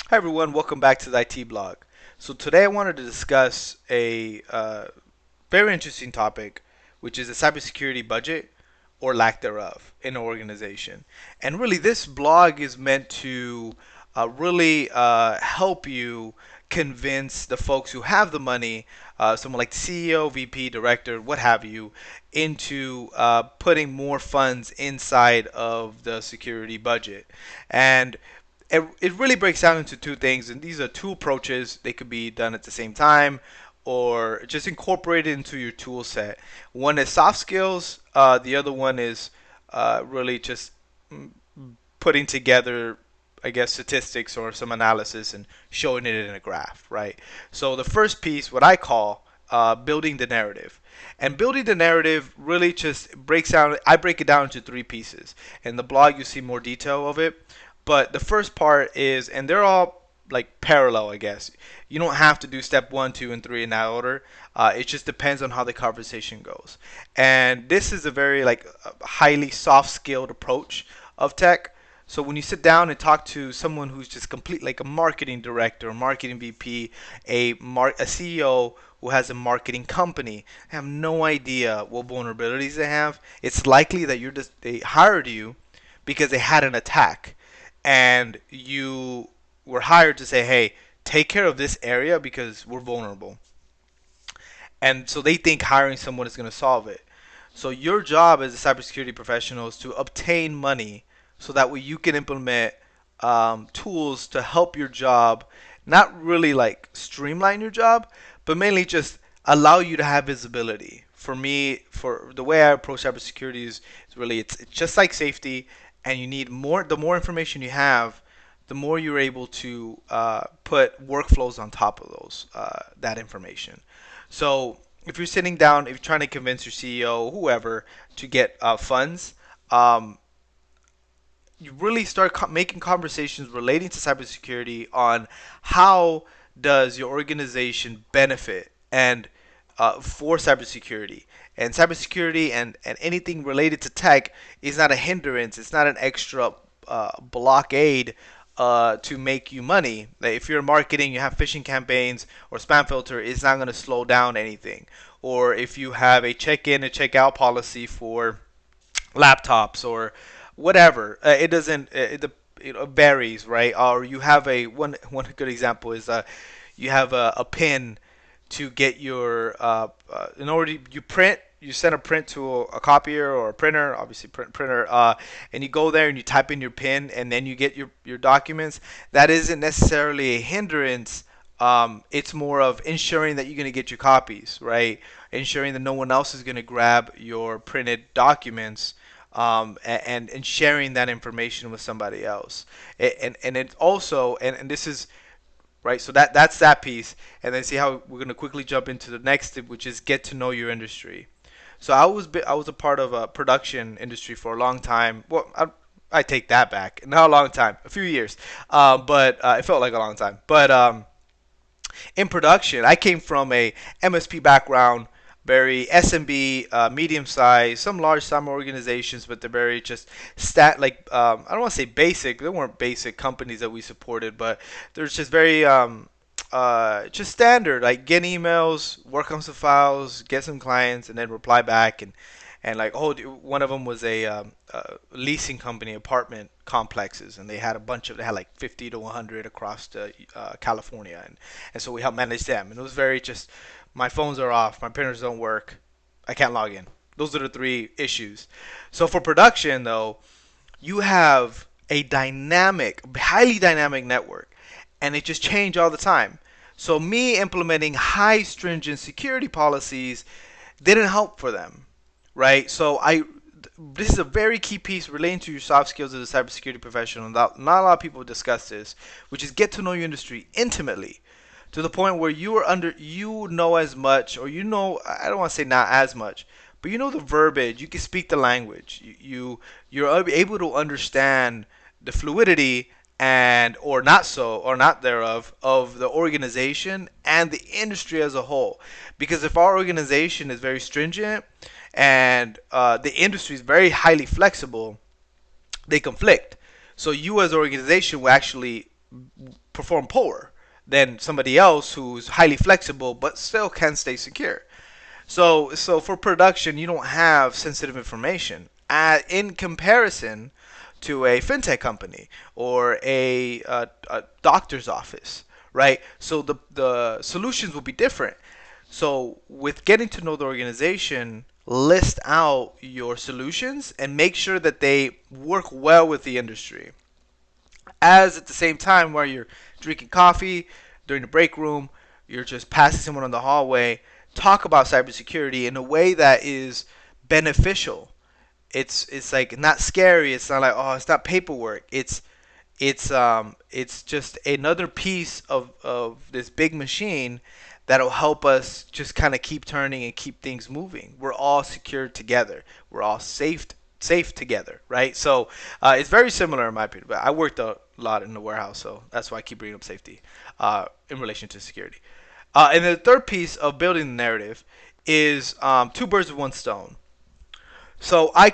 Hi everyone, welcome back to the IT blog. So today I wanted to discuss a very interesting topic, which is the cybersecurity budget or lack thereof in an organization. And really, this blog is meant to really help you convince the folks who have the money, someone like the CEO, VP, director, what have you, into putting more funds inside of the security budget. And it really breaks down into two things, and these are two approaches. They could be done at the same time or just incorporated into your tool set. One is soft skills, the other one is really just mm, putting together, I guess, statistics or some analysis and showing it in a graph, right? So the first piece, what I call building the narrative. And building the narrative really just breaks down, I break it down into three pieces. In the blog, you see more detail of it. But the first part is, and they're all like parallel, I guess. You don't have to do step one, two, and three in that order. It just depends on how the conversation goes. And this is a very like highly soft skilled approach of tech. So when you sit down and talk to someone who's just complete like a marketing director, a marketing VP, a CEO who has a marketing company, have no idea what vulnerabilities they have. It's likely that they hired you because they had an attack and you were hired to say, hey, take care of this area because we're vulnerable. And so they think hiring someone is going to solve it. So your job as a cybersecurity professional is to obtain money so that way you can implement tools to help your job, not really like streamline your job, but mainly just allow you to have visibility. For me, for the way I approach cybersecurity is really it's just like safety, and you need more. The more information you have, the more you're able to put workflows on top of those that information. So if you're sitting down, if you're trying to convince your CEO, whoever, to get funds, um, you really start making conversations relating to cybersecurity on how does your organization benefit and for cybersecurity. And cybersecurity and anything related to tech is not a hindrance. It's not an extra blockade to make you money. Like if you're marketing, you have phishing campaigns or spam filter, it's not going to slow down anything. Or if you have a check-in and check-out policy for laptops or whatever. It doesn't. It varies, right? Or you have a one good example is you have a pin to get your in order you print. You send a print to a copier or a printer, obviously printer, and you go there and you type in your pin, and then you get your documents. That isn't necessarily a hindrance. It's more of ensuring that you're going to get your copies, right? Ensuring that no one else is going to grab your printed documents, and sharing that information with somebody else. And it also, and this is right. So that's that piece, and then see how we're going to quickly jump into the next tip, which is get to know your industry. So I was a part of a production industry for a long time. Well, I take that back. Not a long time, a few years, but it felt like a long time. But in production, I came from a MSP background, very SMB, medium size, some large, some organizations, but they're very just I don't want to say basic. They weren't basic companies that we supported, but they're just very just standard, like get emails, work on some files, get some clients, and then reply back. And like, oh, one of them was a leasing company, apartment complexes, and they had like 50 to 100 across California, and so we helped manage them. And it was very just, my phones are off, my printers don't work, I can't log in. Those are the three issues. So for production, though, you have a dynamic, highly dynamic network, and it just changes all the time. So me implementing high stringent security policies didn't help for them, right? So I this is a very key piece relating to your soft skills as a cybersecurity professional. Not a lot of people discuss this, which is get to know your industry intimately to the point where you know as much, or you know, I don't want to say not as much, but you know the verbiage, you can speak the language, you're able to understand the fluidity and or not so or not thereof of the organization and the industry as a whole. Because if our organization is very stringent and the industry is very highly flexible, they conflict. So you as an organization will actually perform poor than somebody else who's highly flexible but still can stay secure. So for production, you don't have sensitive information in comparison to a fintech company or a doctor's office, right? So the solutions will be different. So with getting to know the organization, list out your solutions and make sure that they work well with the industry. As at the same time, while you're drinking coffee during the break room, you're just passing someone on the hallway, talk about cybersecurity in a way that is beneficial. It's like not scary. It's not like, oh, it's not paperwork. It's just another piece of this big machine that'll help us just kind of keep turning and keep things moving. We're all secured together. We're all safe together, right? So it's very similar in my opinion. But I worked a lot in the warehouse, so that's why I keep bringing up safety in relation to security. And the third piece of building the narrative is two birds with one stone. So I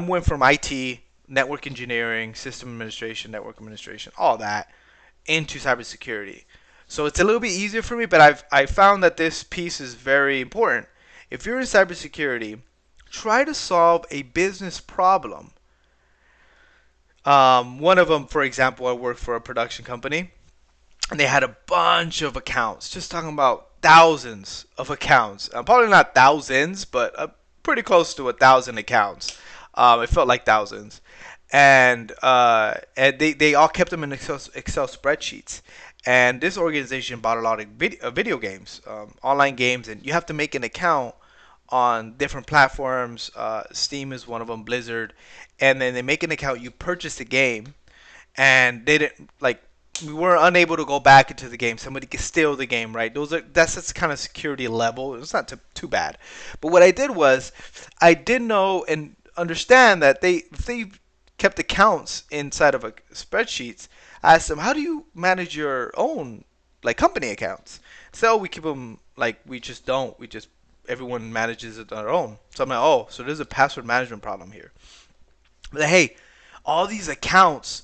went from IT, network engineering, system administration, network administration, all that into cybersecurity. So it's a little bit easier for me, but I found that this piece is very important. If you're in cybersecurity, try to solve a business problem. One of them, for example, I worked for a production company, and they had a bunch of accounts, just talking about thousands of accounts. Probably not thousands, but pretty close to 1,000 accounts. It felt like thousands, and they all kept them in Excel spreadsheets. And this organization bought a lot of video games, online games, and you have to make an account on different platforms. Steam is one of them, Blizzard, and then they make an account. You purchase the game, and they didn't like we were unable to go back into the game. Somebody could steal the game, right? That's kind of security level. It's not too bad. But what I did was I did know and understand that if they kept accounts inside of a spreadsheets, I asked them, how do you manage your own like company accounts? So we keep them like we just don't. We just everyone manages it on their own. So I'm like, oh, so there's a password management problem here. But hey, all these accounts,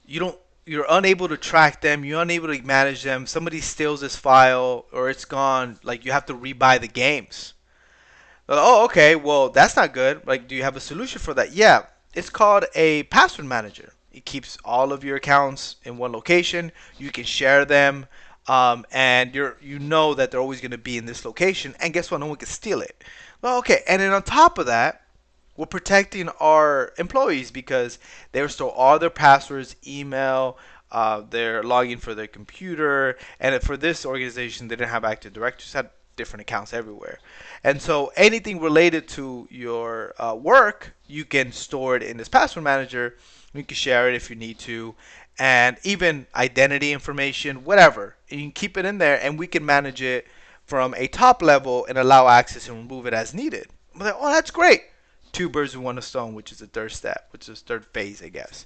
you're unable to track them, you're unable to manage them. Somebody steals this file or it's gone, like you have to rebuy the games. Oh, okay, well that's not good. Like, do you have a solution for that? Yeah, it's called a password manager. It keeps all of your accounts in one location. You can share them, and you know that they're always going to be in this location. And guess what? No one can steal it. Well, okay, and then on top of that, we're protecting our employees because they restore all their passwords, email, their login for their computer, and for this organization, they didn't have Active Directory, just had different accounts everywhere. And so anything related to your work, you can store it in this password manager. You can share it if you need to, and even identity information, whatever. You can keep it in there, and we can manage it from a top level and allow access and remove it as needed. I'm like, oh, that's great. Two birds with one stone, which is the third step, which is the third phase, I guess.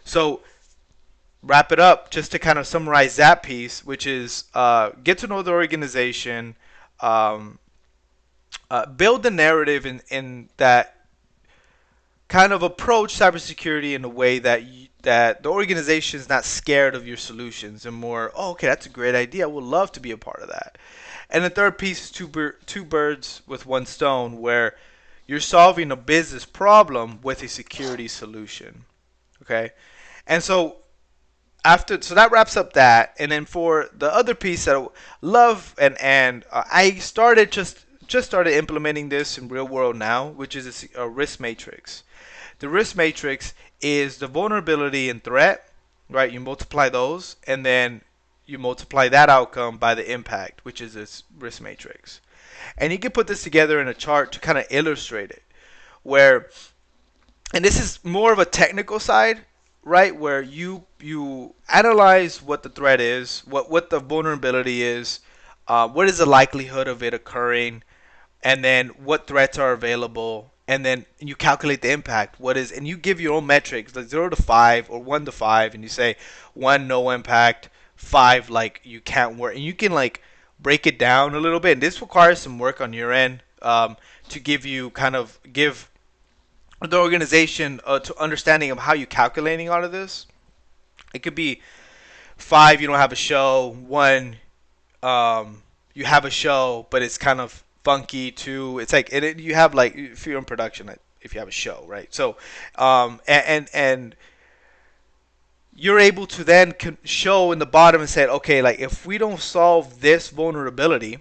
So wrap it up just to kind of summarize that piece, which is get to know the organization, um, build the narrative in that kind of approach cybersecurity in a way that the organization is not scared of your solutions and more, oh, okay, that's a great idea. I would love to be a part of that. And the third piece is two birds with one stone, where you're solving a business problem with a security solution. Okay, and so that wraps up that. And then for the other piece that I love and I started implementing this in real world now, which is a risk matrix. The risk matrix is the vulnerability and threat, right? You multiply those, and then you multiply that outcome by the impact, which is this risk matrix. And you can put this together in a chart to kind of illustrate it, where, and this is more of a technical side, right? Where you analyze what the threat is, what the vulnerability is, what is the likelihood of it occurring, and then what threats are available, and then you calculate the impact. And you give your own metrics, like 0 to 5 or 1 to 5, and you say 1 no impact, 5 like you can't work, and you can like break it down a little bit. And this requires some work on your end to give the organization to understanding of how you're calculating all of this. It could be 5, you don't have a show. 1, you have a show, but it's kind of funky. 2, it's like you have like if you're in production, if you have a show, right? So, and you're able to then show in the bottom and say, okay, like if we don't solve this vulnerability,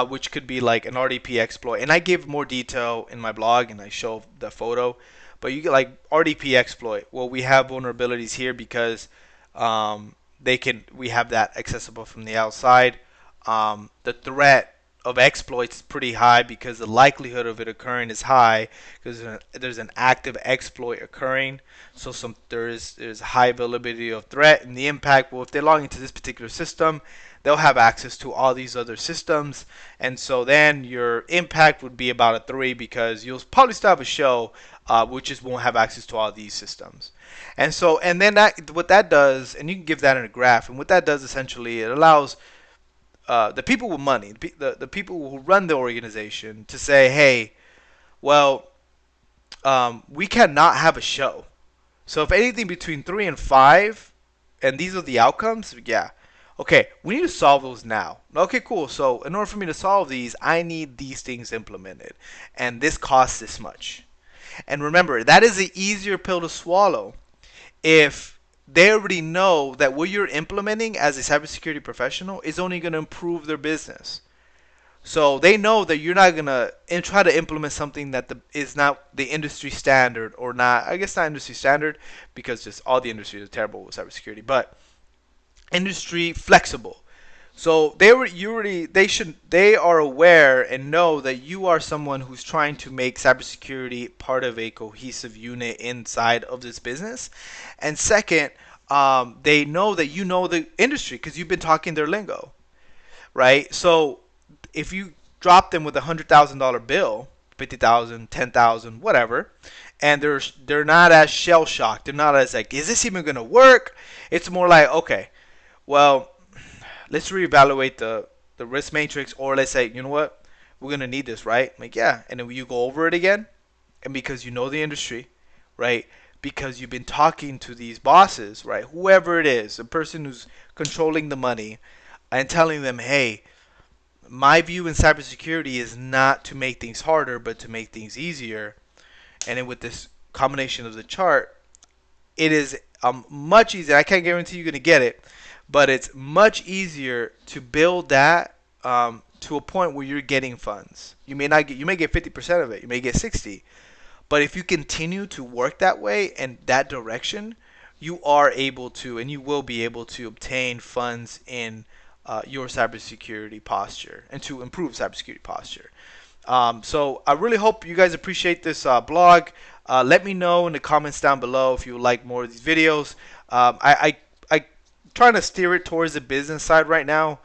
which could be like an RDP exploit, and I give more detail in my blog and I show the photo, but you get like RDP exploit. Well, we have vulnerabilities here because we have that accessible from the outside. The threat of exploits is pretty high because the likelihood of it occurring is high because there's an active exploit occurring. So there's high availability of threat and the impact. Well, if they log into this particular system, they'll have access to all these other systems, and so then your impact would be about a 3 because you'll probably still have a show, which just won't have access to all these systems. And then what that does, and you can give that in a graph, and what that does essentially, it allows the people with money, the people who run the organization, to say, hey, well, we cannot have a show. So if anything between 3 and 5, and these are the outcomes, yeah. Okay, we need to solve those now. Okay, cool. So in order for me to solve these, I need these things implemented. And this costs this much. And remember, that is an easier pill to swallow if they already know that what you're implementing as a cybersecurity professional is only going to improve their business. So they know that you're not going to try to implement something that is not the industry standard, or not, I guess not industry standard because just all the industries are terrible with cybersecurity, but industry flexible. So they are aware and know that you are someone who's trying to make cybersecurity part of a cohesive unit inside of this business. And second, they know that you know the industry because you've been talking their lingo, right? So if you drop them with $100,000 bill, 50,000, 10,000, whatever, and they're not as shell shocked. They're not as like, is this even gonna work? It's more like, okay, well, let's reevaluate the risk matrix, or let's say, you know what, we're gonna need this, right? Like, yeah, and then you go over it again, and because you know the industry, right? Because you've been talking to these bosses, right? Whoever it is, the person who's controlling the money, and telling them, hey, my view in cybersecurity is not to make things harder, but to make things easier. And then with this combination of the chart, it is much easier. I can't guarantee you're going to get it, but it's much easier to build that to a point where you're getting funds. You may not get, you may get 50% of it. You may get 60. But if you continue to work that way and that direction, you are able to, and you will be able to obtain funds in your cybersecurity posture and to improve cybersecurity posture. So I really hope you guys appreciate this blog. Let me know in the comments down below if you would like more of these videos. I trying to steer it towards the business side right now,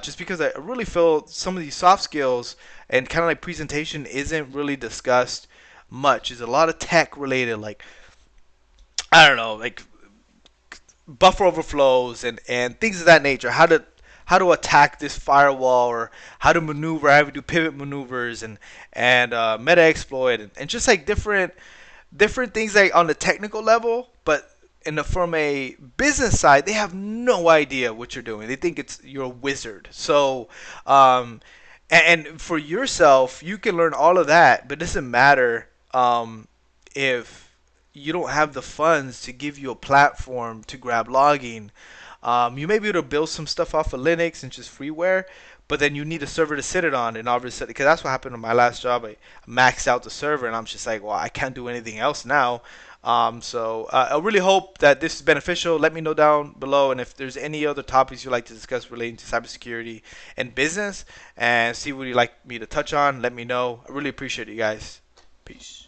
just because I really feel some of these soft skills and kind of like presentation isn't really discussed much. There's a lot of tech related, like, I don't know, like buffer overflows and things of that nature. How to attack this firewall, or how to maneuver, how to do pivot maneuvers and meta exploit, and just like different things like on the technical level, but from a business side, they have no idea what you're doing. They think you're a wizard. So and for yourself, you can learn all of that, but it doesn't matter if you don't have the funds to give you a platform to grab logging. You may be able to build some stuff off of Linux and just freeware, but then you need a server to sit it on. And obviously, because that's what happened in my last job, I maxed out the server, and I'm just like, well, I can't do anything else now. So I really hope that this is beneficial. Let me know down below, and if there's any other topics you'd like to discuss relating to cybersecurity and business, and see what you'd like me to touch on, let me know. I really appreciate you guys. Peace.